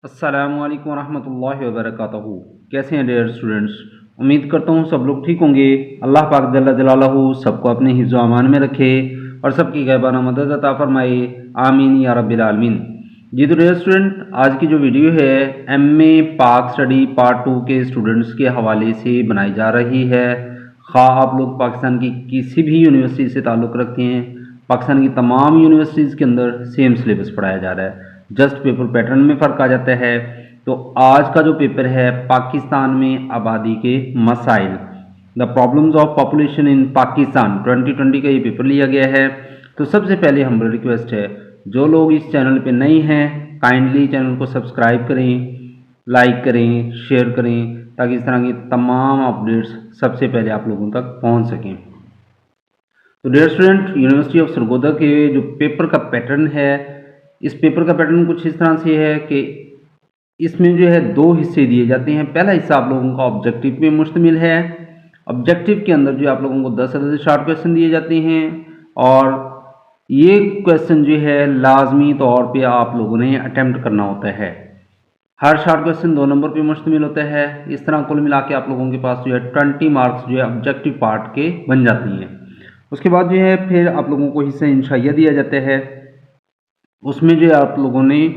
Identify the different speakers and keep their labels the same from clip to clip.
Speaker 1: अस्सलामुअलैकुम वरहमतुल्लाहि वबरकातुहू। कैसे हैं डियर स्टूडेंट्स? उम्मीद करता हूँ सब लोग ठीक होंगे। अल्लाह पाक जल्ल जलालहू सबको अपने हिफ्ज़ व अमान में रखे और सबकी गैबाना मदद अता फरमाए, आमीन या रब्बिल आलमीन। जी तो डियर स्टूडेंट, आज की जो वीडियो है एमए पाक स्टडी पार्ट 2 के स्टूडेंट्स के हवाले से बनाई जा रही है। खा आप लोग पाकिस्तान की किसी भी यूनिवर्सिटी से ताल्लुक़ रखते हैं, पाकिस्तान की तमाम यूनिवर्सिटीज़ के अंदर सेम सिलेबस पढ़ाया जा रहा है, जस्ट पेपर पैटर्न में फ़र्क आ जाता है। तो आज का जो पेपर है पाकिस्तान में आबादी के मसाइल, the problems of population in Pakistan 2020 का ये पेपर लिया गया है। तो सबसे पहले हमारी रिक्वेस्ट है, जो लोग इस चैनल पे नए हैं काइंडली चैनल को सब्सक्राइब करें, लाइक करें, शेयर करें, ताकि इस तरह की तमाम अपडेट्स सबसे पहले आप लोगों तक पहुंच सकें। तो dear student, university of Sargodha के जो पेपर का पैटर्न है, इस पेपर का पैटर्न कुछ इस तरह से है कि इसमें जो है दो हिस्से दिए जाते हैं। पहला हिस्सा आप लोगों का ऑब्जेक्टिव पे मुश्तमिल है। ऑब्जेक्टिव के अंदर जो आप लोगों को 10 अदद शॉर्ट क्वेश्चन दिए जाते हैं और ये क्वेश्चन जो है लाजमी तौर पे आप लोगों ने अटेम्प्ट करना होता है। हर शॉर्ट क्वेश्चन 2 नंबर पे मुश्तमिल होता है। इस तरह कुल मिला के आप लोगों के पास जो है 20 मार्क्स जो है ऑब्जेक्टिव पार्ट के बन जाती हैं। उसके बाद जो है फिर आप लोगों को हिस्सा इंशाइया दिया जाता है। उसमें जो आप लोगों ने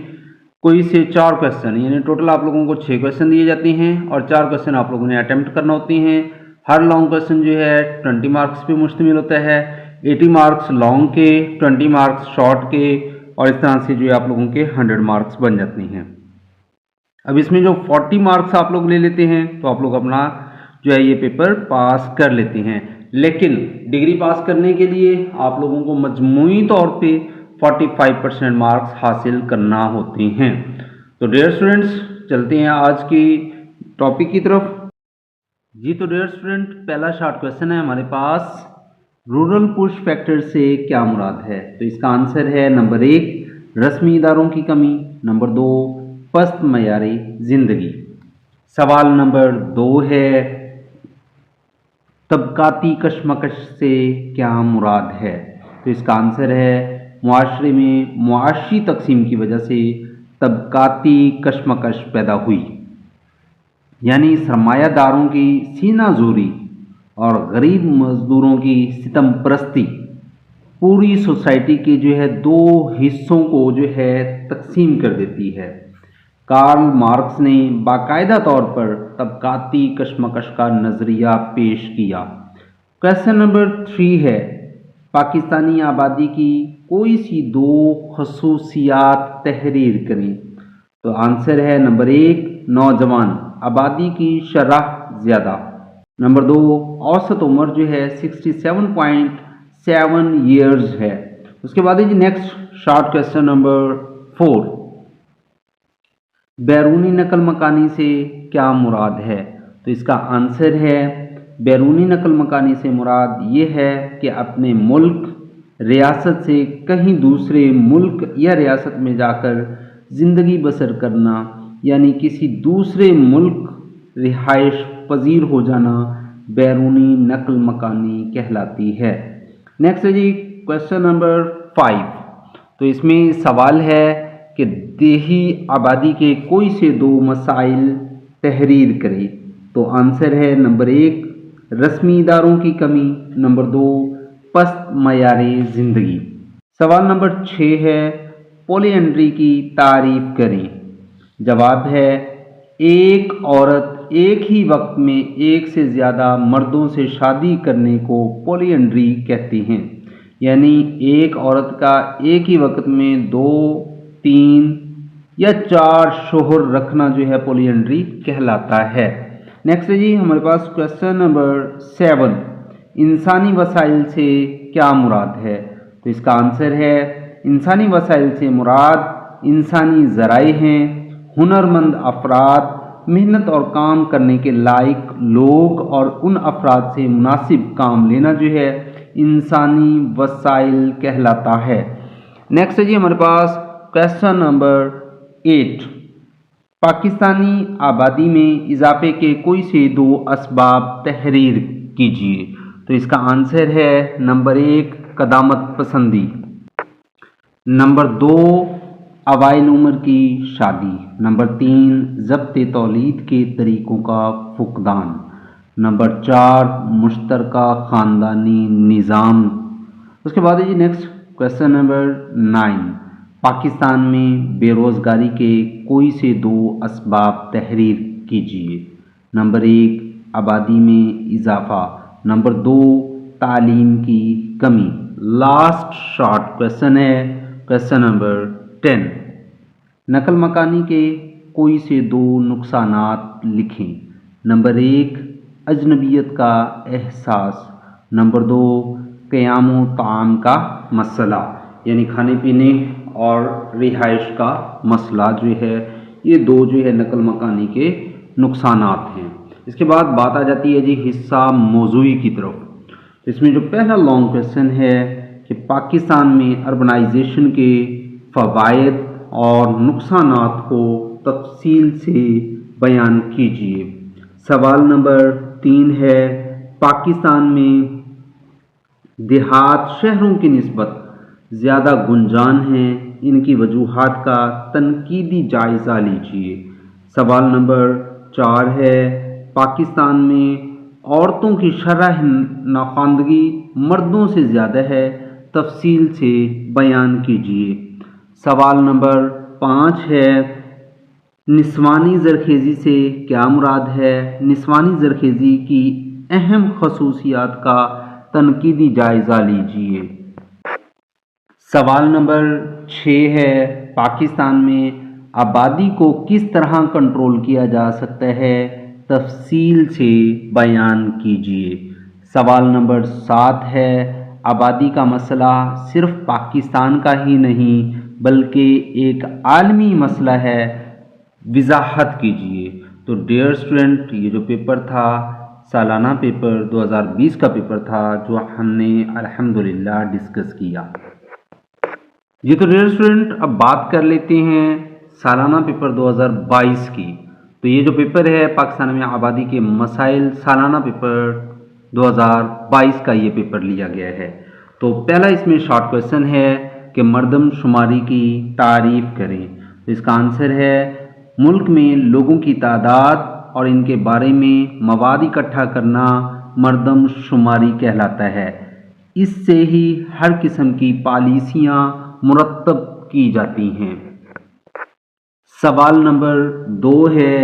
Speaker 1: कोई से 4 क्वेश्चन, यानी टोटल आप लोगों को 6 क्वेश्चन दिए जाते हैं और 4 क्वेश्चन आप लोगों ने अटेम्प्ट करना होते हैं। हर लॉन्ग क्वेश्चन जो है 20 मार्क्स पे मुश्तमिल होता है, 80 मार्क्स लॉन्ग के, 20 मार्क्स शॉर्ट के, और इस तरह से जो है आप लोगों के 100 मार्क्स बन जाते हैं। अब इसमें जो 40 मार्क्स आप लोग ले लेते हैं तो आप लोग अपना जो है ये पेपर पास कर लेते हैं। लेकिन डिग्री पास करने के लिए आप लोगों को मजमूई तौर पे 45% मार्क्स हासिल करना होते हैं। तो डियर स्टूडेंट्स, चलते हैं आज की टॉपिक की तरफ। जी तो डियर स्टूडेंट, पहला शॉर्ट क्वेश्चन है हमारे पास, रूरल पुश फैक्टर से क्या मुराद है? तो इसका आंसर है नंबर 1 रस्मी इदारों की कमी, नंबर 2 पस्त मयारी जिंदगी। सवाल नंबर 2 है तबकाती कशमकश से क्या मुराद है? तो इसका आंसर है मुआशरे में मुआशी तकसीम की वजह से तबकाती कशमकश पैदा हुई, यानी सरमायादारों की सीनाजोरी और गरीब मजदूरों की सितम परस्ती पूरी सोसाइटी के जो है 2 हिस्सों को जो है तकसीम कर देती है। कार्ल मार्क्स ने बाकायदा तौर पर तबकाती कशमकश का नज़रिया पेश किया। क्वेश्चन नंबर 3 है, पाकिस्तानी आबादी की कोई सी 2 खसूसियात तहरीर करें। तो आंसर है नंबर 1 नौजवान, आबादी की शरह ज़्यादा, नंबर 2 औसत उम्र जो है 67.7 ईयर्स है। उसके बाद है जी नेक्स्ट शॉर्ट क्वेश्चन नंबर 4, बैरूनी नकल मकानी से क्या मुराद है? तो इसका आंसर है बैरूनी नकल मकानी से मुराद ये है कि अपने मुल्क रियासत से कहीं दूसरे मुल्क या रियासत में जाकर ज़िंदगी बसर करना, यानी किसी दूसरे मुल्क रिहाइश पजीर हो जाना बैरूनी नकल मकानी कहलाती है। नेक्स्ट है जी क्वेश्चन नंबर 5। तो इसमें सवाल है कि देही आबादी के कोई से 2 मसाइल तहरीर करें। तो आंसर है नंबर 1 रस्मी इदारों की कमी, नंबर 2 पस्त मयारे ज़िंदगी। सवाल नंबर 6 है पॉलीएंड्री की तारीफ करें। जवाब है एक औरत एक ही वक्त में एक से ज़्यादा मर्दों से शादी करने को पॉलीएंड्री कहते हैं, यानी एक औरत का एक ही वक्त में 2, 3 या 4 शोहर रखना जो है पॉलीएंड्री कहलाता है। नेक्स्ट है जी हमारे पास क्वेश्चन नंबर 7, इंसानी वसाइल से क्या मुराद है? तो इसका आंसर है इंसानी वसाइल से मुराद इंसानी ज़राए हैं, हुनरमंद अफराद, मेहनत और काम करने के लायक लोग और उन अफराद से मुनासिब काम लेना जो है इंसानी वसाइल कहलाता है। नेक्स्ट है जी हमारे पास क्वेश्चन नंबर 8, पाकिस्तानी आबादी में इजाफे के कोई से 2 असबाब तहरीर कीजिए। तो इसका आंसर है नंबर 1 कदामत पसंदी, नंबर 2 अवाइल उम्र की शादी। नंबर 3, ज़ब्त तौलीद के तरीक़ों का फुक़दान। नंबर 4, मुश्तरका ख़ानदानी निज़ाम। उसके बाद है जी नेक्स्ट क्वेश्चन नंबर 9, पाकिस्तान में बेरोज़गारी के कोई से 2 असबाब तहरीर कीजिए। नंबर 1, आबादी में इजाफ़ा। नंबर 2, तालीम की कमी। लास्ट शॉर्ट क्वेश्चन है क्वेश्चन नंबर 10, नकल मकानी के कोई से 2 नुकसानात लिखें। नंबर 1, अजनबियत का एहसास। नंबर 2, क़याम ताम का मसला, यानी खाने पीने और रिहाइश का मसला जो है, ये 2 जो है नकल मकानी के नुकसानात हैं। इसके बाद बात आ जाती है जी हिस्सा मौजूई की तरफ। इसमें जो पहला लॉन्ग क्वेश्चन है कि पाकिस्तान में अर्बनाइजेशन के फ़वाइद और नुकसानात को तफसील से बयान कीजिए। सवाल नंबर 3 है, पाकिस्तान में देहात शहरों की निस्बत ज़्यादा गुंजान हैं, इनकी वजूहात का तनकीदी जायज़ा लीजिए। सवाल नंबर 4 है, पाकिस्तान में औरतों की शरह नाखवानदगी मर्दों से ज़्यादा है, तफसील से बयान कीजिए। सवाल नंबर 5 है, निस्वानी ज़रखेज़ी से क्या मुराद है? निस्वानी ज़रखेज़ी की अहम खसूसियात का तनकीदी जायज़ा लीजिए। सवाल नंबर 6 है, पाकिस्तान में आबादी को किस तरह कंट्रोल किया जा सकता है? तफसील से बयान कीजिए। सवाल नंबर 7 है, आबादी का मसला सिर्फ पाकिस्तान का ही नहीं बल्कि एक आलमी मसला है, वज़ाहत कीजिए। तो डियर स्टूडेंट, ये जो पेपर था सालाना पेपर 2020 का पेपर था जो हमने अल्हम्दुलिल्लाह डिस्कस किया। जी तो डियर स्टूडेंट, अब बात कर लेते हैं सालाना पेपर 2022 की। तो ये जो पेपर है पाकिस्तान में आबादी के मसाइल सालाना पेपर 2022 का ये पेपर लिया गया है। तो पहला इसमें शॉर्ट क्वेश्चन है कि मर्दमशुमारी की तारीफ़ करें। तो इसका आंसर है, मुल्क में लोगों की तादाद और इनके बारे में मवाद इकट्ठा करना मर्दमशुमारी कहलाता है। इससे ही हर किस्म की पॉलिसियाँ मुरतब की जाती हैं। सवाल नंबर 2 है,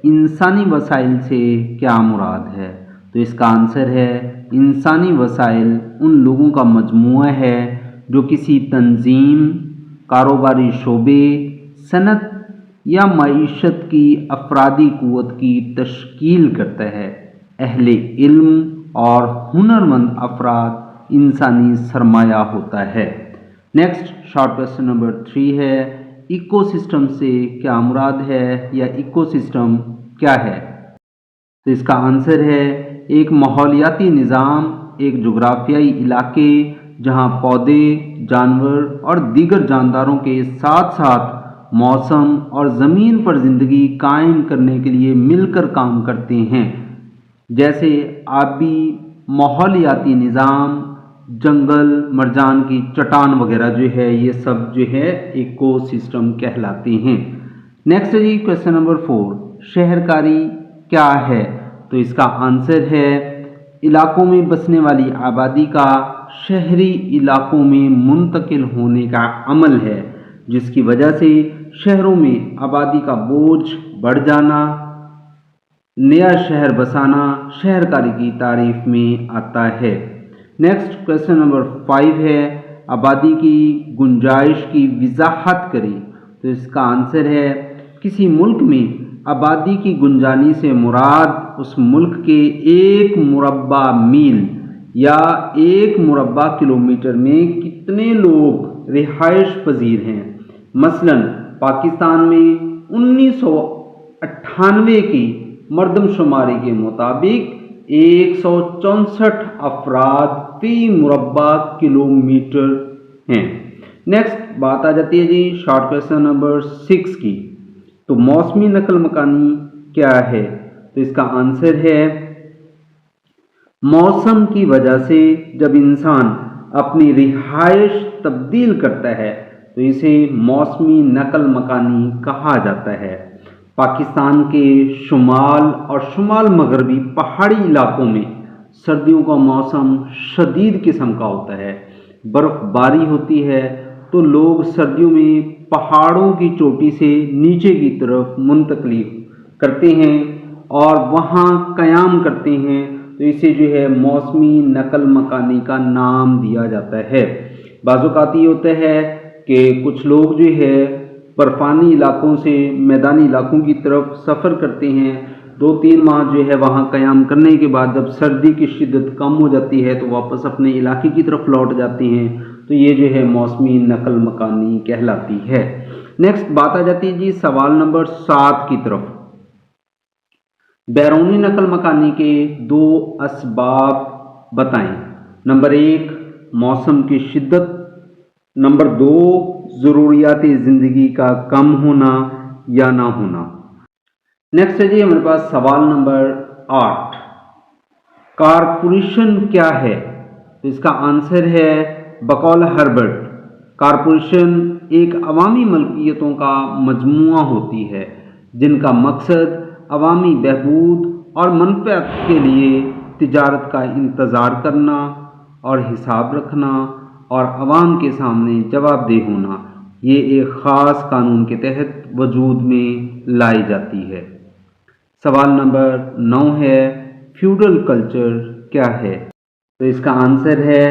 Speaker 1: इंसानी वसाइल से क्या मुराद है? तो इसका आंसर है, इंसानी वसाइल उन लोगों का मजमूआ है जो किसी तंजीम, कारोबारी शोबे, सनत या मईशत की अफरादी क़ुव्वत की तश्कील करता है। अहले इल्म और हुनरमंद अफराद इंसानी सरमाया होता है। नेक्स्ट शॉर्ट क्वेश्चन नंबर 3 है, इकोसिस्टम से क्या मुराद है या इकोसिस्टम क्या है? तो इसका आंसर है, एक माहौलियाती निज़ाम, एक जोग्राफियाई इलाके जहाँ पौधे, जानवर और दीगर जानदारों के साथ साथ मौसम और ज़मीन पर ज़िंदगी कायम करने के लिए मिलकर काम करते हैं, जैसे आबी माहौलियाती निज़ाम, जंगल, मरजान की चट्टान वगैरह जो है, ये सब जो है इकोसिस्टम कहलाते हैं। नेक्स्ट है जी क्वेश्चन नंबर 4, शहरकारी क्या है? तो इसका आंसर है, इलाकों में बसने वाली आबादी का शहरी इलाकों में मुंतकिल होने का अमल है, जिसकी वजह से शहरों में आबादी का बोझ बढ़ जाना, नया शहर बसाना शहरकारी की तारीफ में आता है। नेक्स्ट क्वेश्चन नंबर 5 है, आबादी की गुंजाइश की वजाहत करें। तो इसका आंसर है, किसी मुल्क में आबादी की गुंजानी से मुराद उस मुल्क के 1 मुरब्बा मील या 1 मुरब्बा किलोमीटर में कितने लोग रिहाइश पजीर हैं। मसलन पाकिस्तान में 1998 की मर्दमशुमारी के मुताबिक 164 अफराद फी मुरब्बा किलोमीटर हैं। नेक्स्ट बात आ जाती है जी शॉर्ट क्वेश्चन नंबर 6 की। तो मौसमी नकल मकानी क्या है? तो इसका आंसर है, मौसम की वजह से जब इंसान अपनी रिहाइश तब्दील करता है तो इसे मौसमी नकल मकानी कहा जाता है। पाकिस्तान के शुमाल और शुमाल मगरबी पहाड़ी इलाकों में सर्दियों का मौसम शदीद किस्म का होता है, बर्फ़बारी होती है, तो लोग सर्दियों में पहाड़ों की चोटी से नीचे की तरफ मुंतकली करते हैं और वहाँ क़याम करते हैं, तो इसे जो है मौसमी नकल मकानी का नाम दिया जाता है। बाज़ ये होता है कि कुछ लोग जो है बर्फ़ानी इलाकों से मैदानी इलाकों की तरफ सफ़र करते हैं, 2-3 माह जो है वहाँ क़याम करने के बाद जब सर्दी की शिद्दत कम हो जाती है तो वापस अपने इलाके की तरफ लौट जाते हैं, तो ये जो है मौसमी नकल मकानी कहलाती है। नेक्स्ट बात आ जाती है जी सवाल नंबर 7 की तरफ। बैरूनी नकल मकानी के 2 असबाब बताएं। नंबर 1 मौसम की शिद्दत, नंबर 2 ज़रूरियात ज़िंदगी का कम होना या ना होना। नेक्स्ट है जी हमारे पास सवाल नंबर 8, कारपोरेशन क्या है? तो इसका आंसर है बकौल हर्बर्ट, कारपोरेशन एक अवामी मलकियतों का मजमुआ होती है जिनका मकसद अवामी बहबूद और मनफ़अत के लिए तिजारत का इंतज़ार करना और हिसाब रखना और अवाम के सामने जवाबदेह होना, ये एक ख़ास कानून के तहत वजूद में लाई जाती है। सवाल नंबर 9 है फ्यूडल कल्चर क्या है? तो इसका आंसर है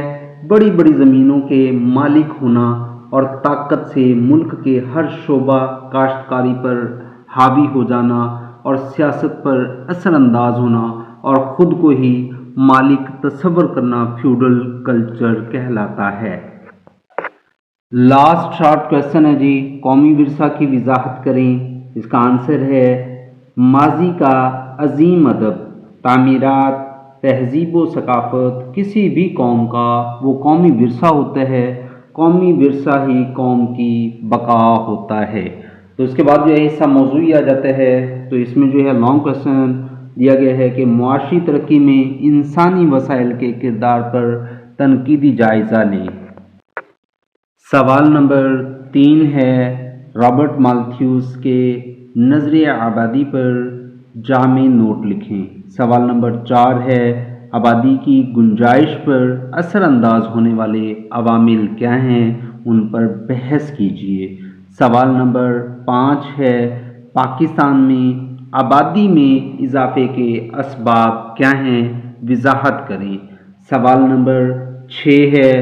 Speaker 1: बड़ी बड़ी ज़मीनों के मालिक होना और ताकत से मुल्क के हर शोबा काश्तकारी पर हावी हो जाना और सियासत पर असरअंदाज होना और ख़ुद को ही मालिक तस्वर करना फ्यूडल कल्चर कहलाता है। लास्ट शॉर्ट क्वेश्चन है जी, कौमी विरसा की वजाहत करें। इसका आंसर है माजी का अजीम अदब, तामीरात, तहजीब व सकाफ़त किसी भी कौम का वो कौमी विरसा होता है, कौमी विरसा ही कौम की बका होता है। तो इसके बाद जो है हिस्सा मौज़ूई आ जाता है, तो इसमें जो है लॉन्ग क्वेश्चन दिया गया है कि मुआशी तरक्की में इंसानी वसाइल के किरदार पर तनकीदी जायज़ा लें। सवाल नंबर 3 है रॉबर्ट माल्थ्यूस के नज़रिए आबादी पर जामे नोट लिखें। सवाल नंबर 4 है आबादी की गुंजाइश पर असरअंदाज होने वाले अवामिल क्या हैं, उन पर बहस कीजिए। सवाल नंबर 5 है पाकिस्तान में आबादी में इजाफे के असबाब क्या हैं, वजाहत करें। सवाल नंबर 6 है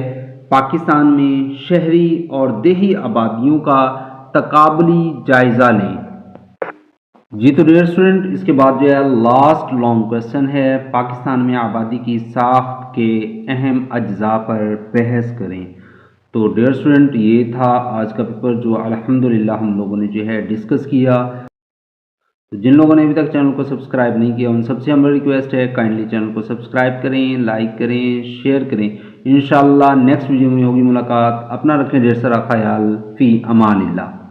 Speaker 1: पाकिस्तान में शहरी और देही आबादियों का तकाबली जायज़ा लें। जी तो डियर स्टूडेंट, इसके बाद जो है लास्ट लॉन्ग क्वेश्चन है पाकिस्तान में आबादी की साख्त के अहम अज्जा पर बहस करें। तो डियर स्टूडेंट, ये था आज का पेपर जो अल्हम्दुलिल्लाह हम लोगों ने जो है डिस्कस किया। तो जिन लोगों ने अभी तक चैनल को सब्सक्राइब नहीं किया उन सबसे हमारी रिक्वेस्ट है काइंडली चैनल को सब्सक्राइब करें, लाइक करें, शेयर करें। इंशाअल्लाह नेक्स्ट वीडियो में होगी मुलाकात। अपना रखें ढेर सारा ख्याल। फ़ी अमानिल्लाह।